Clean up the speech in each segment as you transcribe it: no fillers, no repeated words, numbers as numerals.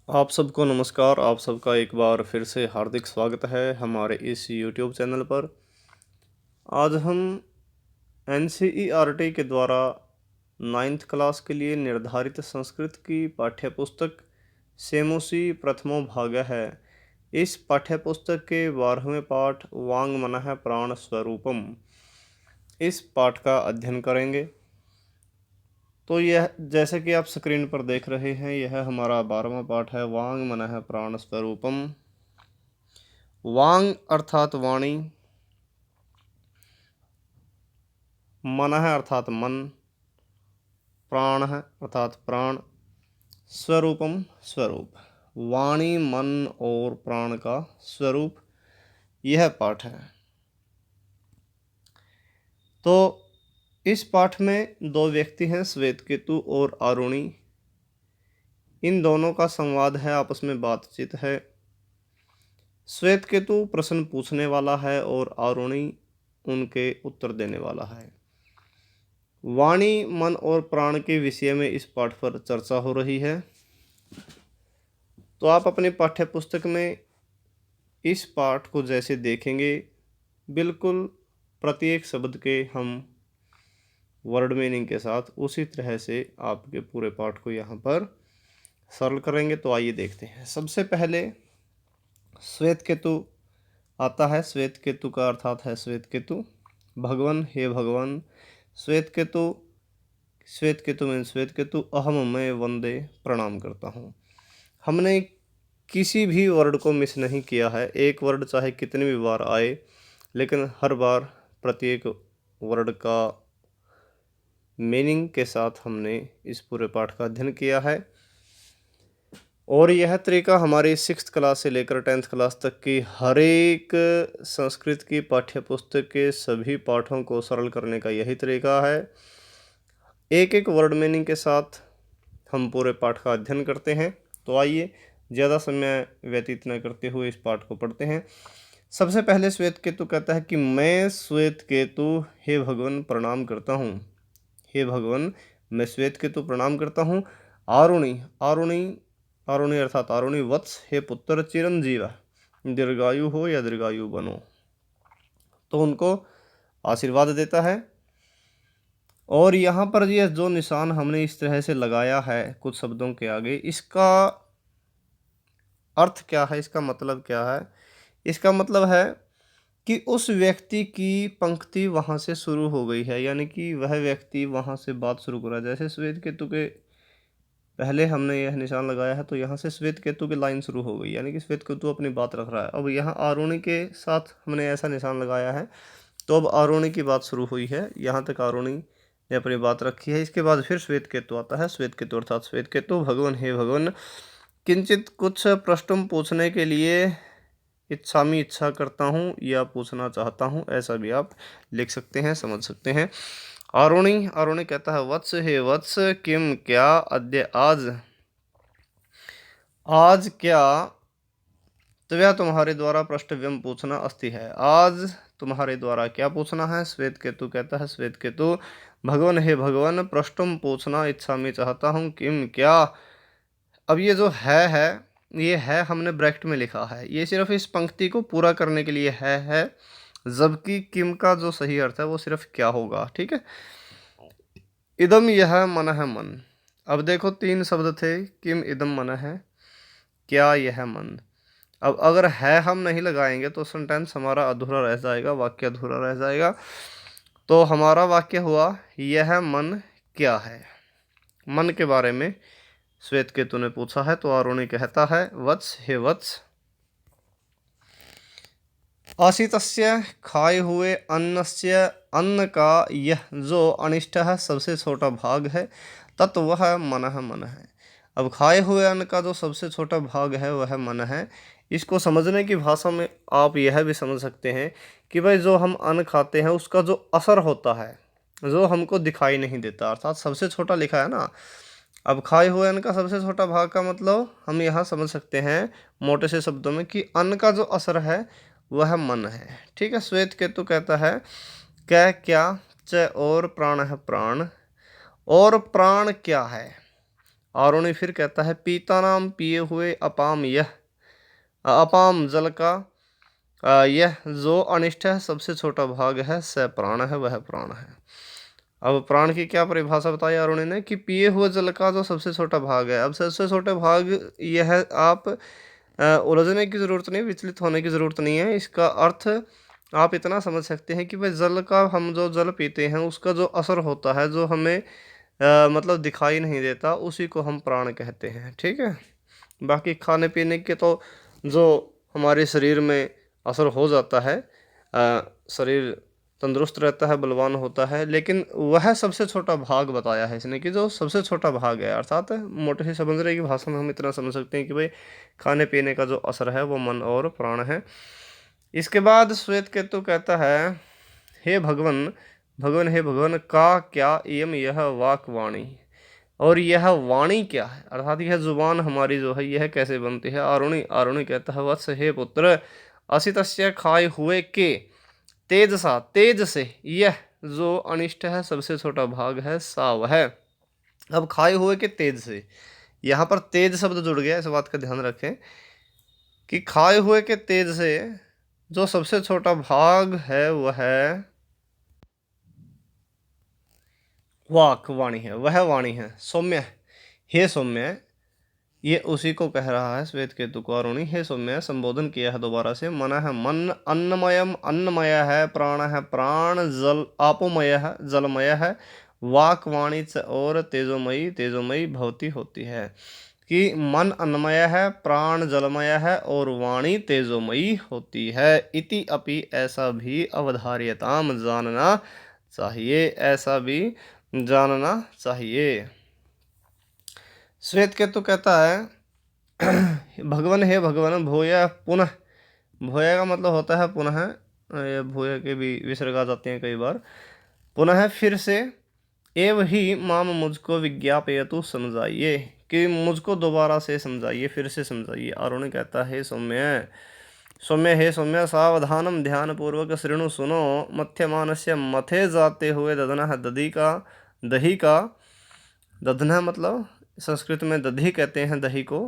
आप सबको नमस्कार। आप सबका एक बार फिर से हार्दिक स्वागत है हमारे इस यूट्यूब चैनल पर। आज हम एनसीईआरटी के द्वारा 9th क्लास के लिए निर्धारित संस्कृत की पाठ्यपुस्तक सेमुसी प्रथमो भाग है। इस पाठ्यपुस्तक के 12वें पाठ वांग मनः प्राण स्वरूपम, इस पाठ का अध्ययन करेंगे। तो यह जैसे कि आप स्क्रीन पर देख रहे हैं, यह हमारा 12वां पाठ है, वांग मनः प्राण स्वरूपम। वांग अर्थात वाणी, मनः अर्थात मन, प्राण अर्थात प्राण, स्वरूपम स्वरूप। वाणी, मन और प्राण का स्वरूप, यह पाठ है। तो इस पाठ में दो व्यक्ति हैं, श्वेतकेतु और आरुणि। इन दोनों का संवाद है, आपस में बातचीत है। श्वेतकेतु प्रश्न पूछने वाला है और आरुणि उनके उत्तर देने वाला है। वाणी, मन और प्राण के विषय में इस पाठ पर चर्चा हो रही है। तो आप अपनी पाठ्य पुस्तक में इस पाठ को जैसे देखेंगे, बिल्कुल प्रत्येक शब्द के हम वर्ड मीनिंग के साथ उसी तरह से आपके पूरे पाठ को यहाँ पर सरल करेंगे। तो आइए देखते हैं। सबसे पहले श्वेतकेतु आता है। श्वेतकेतु का अर्थात है श्वेतकेतु, भगवान, हे भगवान। श्वेतकेतु, श्वेतकेतु में श्वेतकेतु, अहम मैं वंदे, प्रणाम करता हूँ। हमने किसी भी वर्ड को मिस नहीं किया है। एक वर्ड चाहे कितनी भी बार आए, लेकिन हर बार प्रत्येक वर्ड का मीनिंग के साथ हमने इस पूरे पाठ का अध्ययन किया है। और यह तरीका हमारी 6th क्लास से लेकर 10th क्लास तक की हर एक संस्कृत की पाठ्य पुस्तक के सभी पाठों को सरल करने का यही तरीका है। एक एक वर्ड मीनिंग के साथ हम पूरे पाठ का अध्ययन करते हैं। तो आइए ज़्यादा समय व्यतीत न करते हुए इस पाठ को पढ़ते हैं। सबसे पहले श्वेतकेतु कहता है कि मैं श्वेतकेतु, हे भगवान, प्रणाम करता हूँ। हे भगवान, मैं श्वेतकेतु प्रणाम करता हूँ। आरुणि, आरुणि, आरुणि अर्थात आरुणि, वत्स, हे पुत्र, चिरंजीव, दीर्घायु हो या दीर्घायु बनो। तो उनको आशीर्वाद देता है। और यहाँ पर ये जो निशान हमने इस तरह से लगाया है कुछ शब्दों के आगे, इसका अर्थ क्या है, इसका मतलब क्या है? इसका मतलब है कि उस व्यक्ति की पंक्ति वहाँ से शुरू हो गई है, यानी कि वह व्यक्ति वहाँ से बात शुरू कर रहा है। जैसे श्वेतकेतु के पहले हमने यह निशान लगाया है, तो यहाँ से श्वेतकेतु की लाइन शुरू हो गई, यानी कि श्वेतकेतु अपनी बात रख रहा है। अब यहाँ आरुणि के साथ हमने ऐसा निशान लगाया है, तो अब आरुणि की बात शुरू हुई है। यहाँ तक आरुणि ने अपनी बात रखी है। इसके बाद फिर श्वेतकेतु आता है। श्वेतकेतु अर्थात श्वेतकेतु, भगवान, हे भगवान, किंचित कुछ प्रश्न पूछने के लिए इच्छामी, इच्छा करता हूँ या पूछना चाहता हूँ, ऐसा भी आप लिख सकते हैं, समझ सकते हैं। आरुणि, आरुणि कहता है, वत्स, हे वत्स, किम क्या, अद्य आज, आज क्या, त्वया तुम्हारे द्वारा प्रष्टव्यम पूछना अस्ति है, आज तुम्हारे द्वारा क्या पूछना है। श्वेतकेतु कहता है, श्वेतकेतु, भगवान, हे भगवान, प्रष्टुम पूछना इच्छामी, चाहता हूँ, किम क्या। अब ये जो है ये है हमने ब्रैकेट में लिखा है, ये सिर्फ इस पंक्ति को पूरा करने के लिए है, जबकि किम का जो सही अर्थ है वो सिर्फ क्या होगा। ठीक है। इदम, यह, मन है, मन। अब देखो 3 शब्द थे, किम, इदम, मन है, क्या, यह, मन। अब अगर है हम नहीं लगाएंगे तो सेंटेंस हमारा अधूरा रह जाएगा, वाक्य अधूरा रह जाएगा। तो हमारा वाक्य हुआ, यह मन क्या है। मन के बारे में श्वेतकेतु ने पूछा है। तो आरुणि कहता है, वत्स, हे वत्स, आशितस्य, खाए हुए अन्नस्य, अन्न का यह जो अनिष्ट है, सबसे छोटा भाग है, तत् वह मन है, मन है। अब खाए हुए अन्न का जो सबसे छोटा भाग है वह मन है। इसको समझने की भाषा में आप यह भी समझ सकते हैं कि भाई जो हम अन्न खाते हैं उसका जो असर होता है, जो हमको दिखाई नहीं देता, अर्थात सबसे छोटा लिखा है ना। अब खाए हुए अन्न का सबसे छोटा भाग का मतलब हम यहाँ समझ सकते हैं मोटे से शब्दों में कि अन्न का जो असर है वह मन है। ठीक है। श्वेतकेतु कहता है, कै, क्या, च, और प्राण है, प्राण, और प्राण क्या है। आरुणि फिर कहता है पीता नाम पिए हुए अपाम यह अपाम जल का यह जो अनिष्ट है सबसे छोटा भाग है स प्राण है वह प्राण है। अब प्राण की क्या परिभाषा बताई अरुणि ने कि पिए हुए जल का जो सबसे छोटा भाग है। अब सबसे छोटा भाग यह आप उलझने की ज़रूरत नहीं, विचलित होने की ज़रूरत नहीं है। इसका अर्थ आप इतना समझ सकते हैं कि भाई जल का, हम जो जल पीते हैं उसका जो असर होता है, जो हमें मतलब दिखाई नहीं देता, उसी को हम प्राण कहते हैं। ठीक है। बाकी खाने पीने के तो जो हमारे शरीर में असर हो जाता है, शरीर तंदुरुस्त रहता है, बलवान होता है, लेकिन वह सबसे छोटा भाग बताया है इसने कि जो सबसे छोटा भाग है। अर्थात मोटे से समझने की भाषा में हम इतना समझ सकते हैं कि भाई खाने पीने का जो असर है वो मन और प्राण है। इसके बाद श्वेत केतु कहता है हे भगवान, भगवान हे भगवान का क्या एम यह वाक वाणी, और यह वाणी क्या है, अर्थात यह जुबान हमारी जो है यह कैसे बनती है। आरुणि आरुणि कहता है वत्स हे पुत्र, असितस्य खाए हुए के तेज सा, तेज से यह जो अनिष्ट है सबसे छोटा भाग है सा वह। अब खाए हुए के तेज से, यहाँ पर तेज शब्द जुड़ गया, इस बात का ध्यान रखें कि खाए हुए के तेज से जो सबसे छोटा भाग है वह वाक वाणी है, वह वाणी है। सौम्य, हे सौम्य, ये उसी को कह रहा है श्वेत केतु को। अरुणि हे सौम्य, संबोधन किया है दोबारा से। मन है मन, अन्नमयम अन्नमय है, प्राण है प्राण, जल आपोमय है जलमय है, वाक वाणी और तेजोमयी तेजोमयी भवती होती है। कि मन अन्नमय है, प्राण जलमय है और वाणी तेजोमयी होती है। इति अपि ऐसा भी अवधार्यताम जानना चाहिए, ऐसा भी जानना चाहिए। श्वेत केतु कहता है भगवान हे भगवान भूय पुनः, भूय का मतलब होता है पुनः, ये भूय के भी विसर्ग आ जाते हैं कई बार। पुनः फिर से, एव ही माम मुझको विज्ञापयतु समझाइए, कि मुझको दोबारा से समझाइए, फिर से समझाइए। अरुण कहता है सौम्य, सौम्य हे सौम्य सावधानम ध्यान पूर्वक शृणु सुनो, मथ्यमानस्य मथे जाते हुए दधना दधी का, दही का, दधना मतलब संस्कृत में दधी कहते हैं दही को,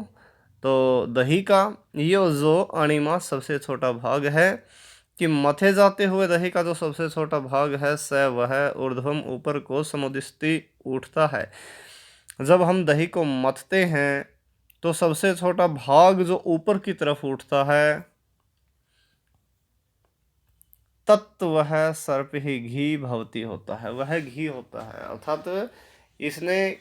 तो दही का यो जो अणिमा सबसे छोटा भाग है, कि मथे जाते हुए दही का जो सबसे छोटा भाग है स वह ऊर्ध्वम ऊपर को समुदिस्ति उठता है। जब हम दही को मथते हैं तो सबसे छोटा भाग जो ऊपर की तरफ उठता है, तत्व वह सर्प ही घी भवती होता है, वह घी होता है। अर्थात इसने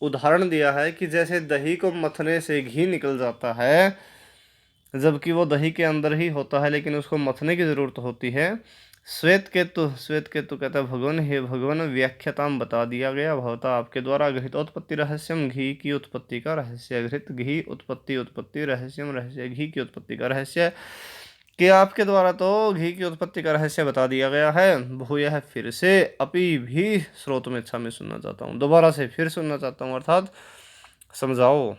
उदाहरण दिया है कि जैसे दही को मथने से घी निकल जाता है, जबकि वो दही के अंदर ही होता है लेकिन उसको मथने की जरूरत होती है। श्वेत केतु कहता है भगवान हे भगवान, व्याख्याताम बता दिया गया भवता आपके द्वारा, घृतोत्पत्ति रहस्यम घी की उत्पत्ति का रहस्य, घृत घी उत्पत्ति उत्पत्ति रहस्यम रहस्य घी की उत्पत्ति का रहस्य, कि आपके द्वारा तो घी की उत्पत्ति का रहस्य बता दिया गया है। भूयः फिर से, अपि भी स्रोत में इच्छा में सुनना चाहता हूँ, दोबारा से फिर सुनना चाहता हूँ, अर्थात समझाओ।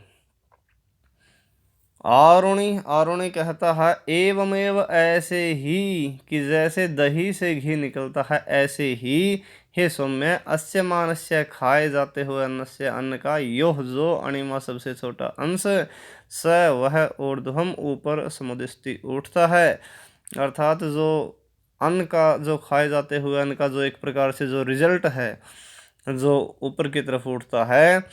आरुणि कहता है एवमेव ऐसे ही, कि जैसे दही से घी निकलता है ऐसे ही हे सौम्य, अस्य मानस्य खाए जाते हुए अन्न से, अन्न का योह जो अणिमा सबसे छोटा अंश, स वह ऊर्ध्वम ऊपर समुदिस्ति उठता है। अर्थात जो अन्न का, जो खाए जाते हुए अन्न का जो एक प्रकार से जो रिजल्ट है जो ऊपर की तरफ उठता है,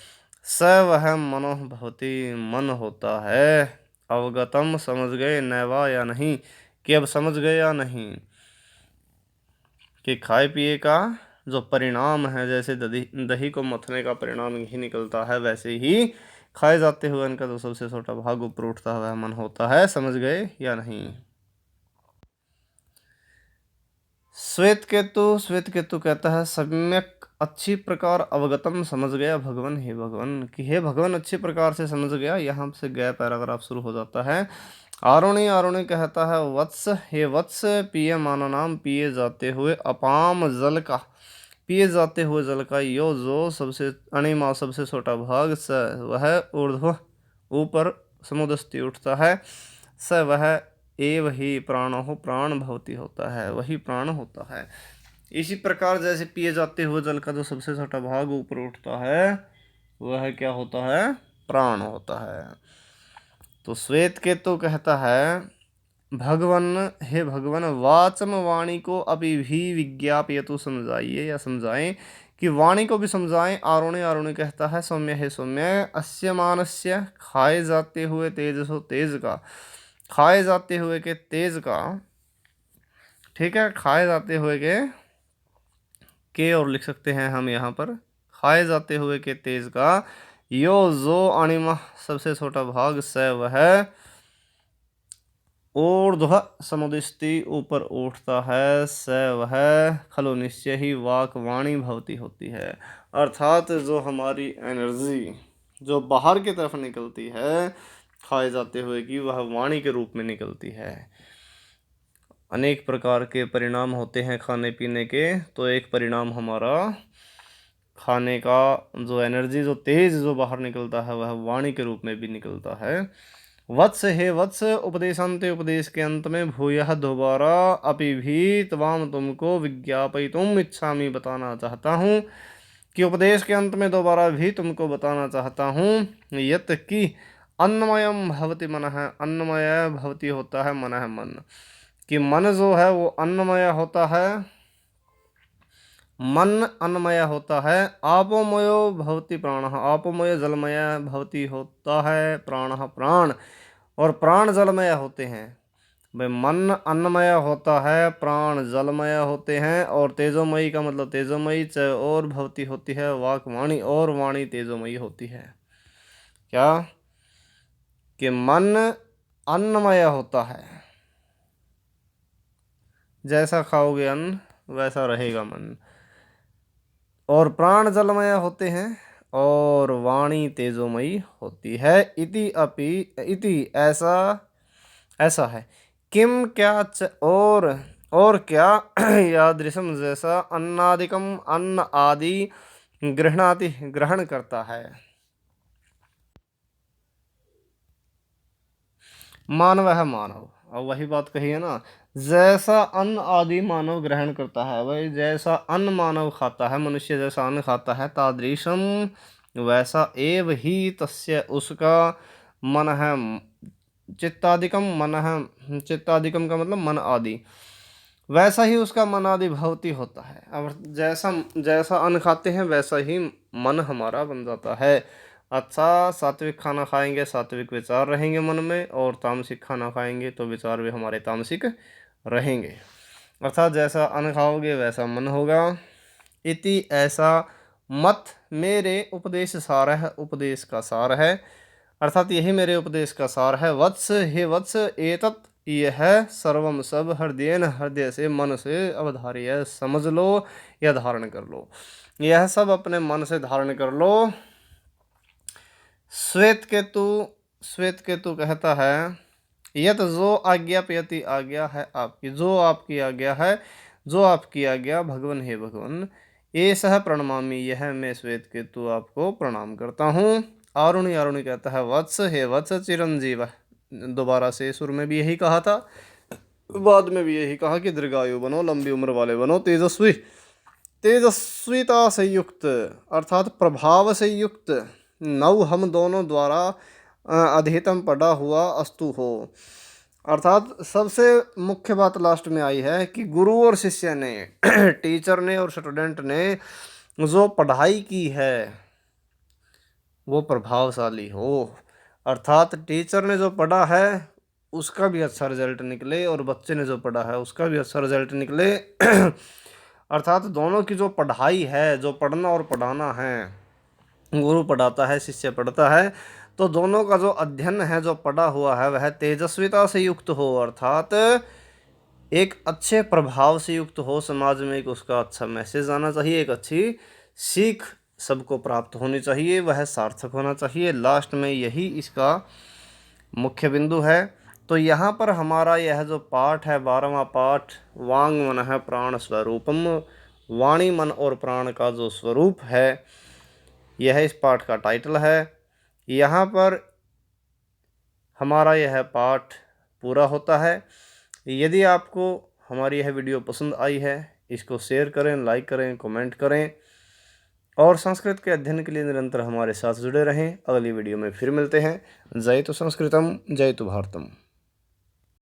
स वह मनो भवती मन होता है। अवगतम समझ गए, नैवा या नहीं, कि अब समझ गए या नहीं, कि खाए पिए का जो परिणाम है, जैसे दही को मथने का परिणाम घी निकलता है, वैसे ही खाए जाते हुए इनका जो सबसे छोटा भाग ऊपर उठता है वह मन होता है। समझ गए या नहीं। श्वेत केतु कहता है सम्यक अच्छी प्रकार अवगतम समझ गया भगवान हे भगवान, कि हे भगवान अच्छी प्रकार से समझ गया, यहाँ से गया पैराग्राफ शुरू हो जाता है। आरुणि कहता है वत्स हे वत्स, पिए माना नाम पिए जाते हुए अपाम जल का, पिए जाते हुए जल का यो जो सबसे अणिमा सबसे छोटा भाग, स वह ऊर्ध्व ऊपर समुदस्ति उठता है, स वह एव ही प्राणो प्राण भवती होता है, वही प्राण होता है। इसी प्रकार जैसे पिए जाते हुए जल का जो सबसे छोटा भाग ऊपर उठता है, वह क्या होता है? प्राण होता है। तो श्वेत केतु कहता है, भगवन, हे भगवन, वाचम वाणी को अभी भी विज्ञापयतु, समझाइए या समझाएं, कि वाणी को भी समझाएं। आरुणि, आरुणि कहता है, सौम्य, हे सौम्य, अस्य मानस्य, खाए जाते हुए तेज, सो तेज का, खाए जाते हुए के तेज का, ठीक है, खाए जाते हुए के और लिख सकते हैं हम यहाँ पर, खाए जाते हुए के तेज का, यो जो अणिमा, सबसे छोटा भाग, स वह, ऊर्ध्व समुदिष्टि, ऊपर उठता है, स वह, खलु निश्चय ही, वाक वाणी भवती होती है। अर्थात जो हमारी एनर्जी जो बाहर की तरफ निकलती है खाए जाते हुए की, वह वाणी के रूप में निकलती है। अनेक प्रकार के परिणाम होते हैं खाने पीने के, तो एक परिणाम हमारा खाने का जो एनर्जी, जो तेज जो बाहर निकलता है, वह वाणी के रूप में भी निकलता है। वत्स, हे वत्स, उपदेशांते, उपदेश के अंत में, भूयः, दोबारा, अपि भी, तवाम, तुमको, विज्ञापयितुम इच्छामि, बताना चाहता हूँ, कि उपदेश के अंत में दोबारा भी तुमको बताना चाहता हूँ, यत कि अन्नमयम भवति मनः, अन्नमय भवति होता है मनः, मन, कि मन जो है वो अन्नमय होता है, मन अन्नमय होता है। आपोमयो भवति प्राणः, आपोमय जलमय भवति होता है प्राणः, प्राण, और प्राण जलमय होते हैं। भाई मन अन्नमय होता है, प्राण जलमय होते हैं, और तेजोमयी का मतलब तेजोमयी, च और भवती होती है वाक वाणी, और वाणी तेजोमयी होती है। क्या? कि मन अन्नमय होता है, जैसा खाओगे अन्न वैसा रहेगा मन, और प्राण जलमय होते हैं, और वाणी तेजोमयी होती है। इति अपि, इति ऐसा, ऐसा है, किम क्या, और क्या, यादृशम जैसा, अन्नादिकम अन्न आदि, गृहणाति ग्रहण करता है। मानव है, मानव, अब वही बात कही है ना, जैसा अन्न आदि मानव ग्रहण करता है, वही जैसा अन्न मानव खाता है, मनुष्य जैसा अन्न खाता है, तादृशम वैसा एव ही, तस्य उसका, मन है, चित्तादिकम, मन है, चित्तादिकम का मतलब मन आदि, वैसा ही उसका मन आदि भवती होता है। अब जैसा जैसा अन्न खाते हैं वैसा ही मन हमारा बन जाता है। अच्छा, सात्विक खाना खाएंगे सात्विक विचार रहेंगे मन में, और तामसिक खाना खाएंगे तो विचार भी हमारे तामसिक रहेंगे। अर्थात जैसा अन्न खाओगे वैसा मन होगा। इति ऐसा, मत, मेरे, उपदेश सार है, उपदेश का सार है, अर्थात यही मेरे उपदेश का सार है। वत्स, हे वत्स, एतत्, यह सर्वम सब, हृदयन, हृदय से, मन से, अवधार्य, समझ लो या धारण कर लो, यह सब अपने मन से धारण कर लो। श्वेत केतु, श्वेत केतु कहता है, यत जो आज्ञा पयति, आज्ञा है आपकी, जो आपकी आज्ञा है, जो आपकी आज्ञा, भगवन, हे भगवन, एषः प्रणमामि, यह मैं श्वेत केतु आपको प्रणाम करता हूँ। आरुणि, आरुणि कहता है, वत्स, हे वत्स, चिरंजीव, दोबारा से सुर में भी यही कहा था, बाद में भी यही कहा कि दीर्घायु बनो, लंबी उम्र वाले बनो, तेजस्वी, तेजस्विता से युक्त, अर्थात प्रभाव से युक्त, नव हम दोनों द्वारा अधितम पढ़ा हुआ अस्तु हो। अर्थात सबसे मुख्य बात लास्ट में आई है कि गुरु और शिष्य ने टीचर ने और स्टूडेंट ने जो पढ़ाई की है वो प्रभावशाली हो। अर्थात टीचर ने जो पढ़ा है उसका भी अच्छा रिजल्ट निकले, और बच्चे ने जो पढ़ा है उसका भी अच्छा रिजल्ट निकले। अर्थात दोनों की जो पढ़ाई है, जो पढ़ना और पढ़ाना है, गुरु पढ़ाता है शिष्य पढ़ता है, तो दोनों का जो अध्ययन है, जो पढ़ा हुआ है, वह तेजस्विता से युक्त हो, अर्थात एक अच्छे प्रभाव से युक्त हो, समाज में एक उसका अच्छा मैसेज आना चाहिए, एक अच्छी सीख सबको प्राप्त होनी चाहिए, वह सार्थक होना चाहिए। लास्ट में यही इसका मुख्य बिंदु है। तो यहाँ पर हमारा यह जो पाठ है, 12वां पाठ, वांग मनः प्राण स्वरूपम, वाणी, मन और प्राण का जो स्वरूप है, यह इस पाठ का टाइटल है। यहाँ पर हमारा यह पाठ पूरा होता है। यदि आपको हमारी यह वीडियो पसंद आई है, इसको शेयर करें, लाइक करें, कमेंट करें, और संस्कृत के अध्ययन के लिए निरंतर हमारे साथ जुड़े रहें। अगली वीडियो में फिर मिलते हैं। जय तो संस्कृतम, जय तो भारतम।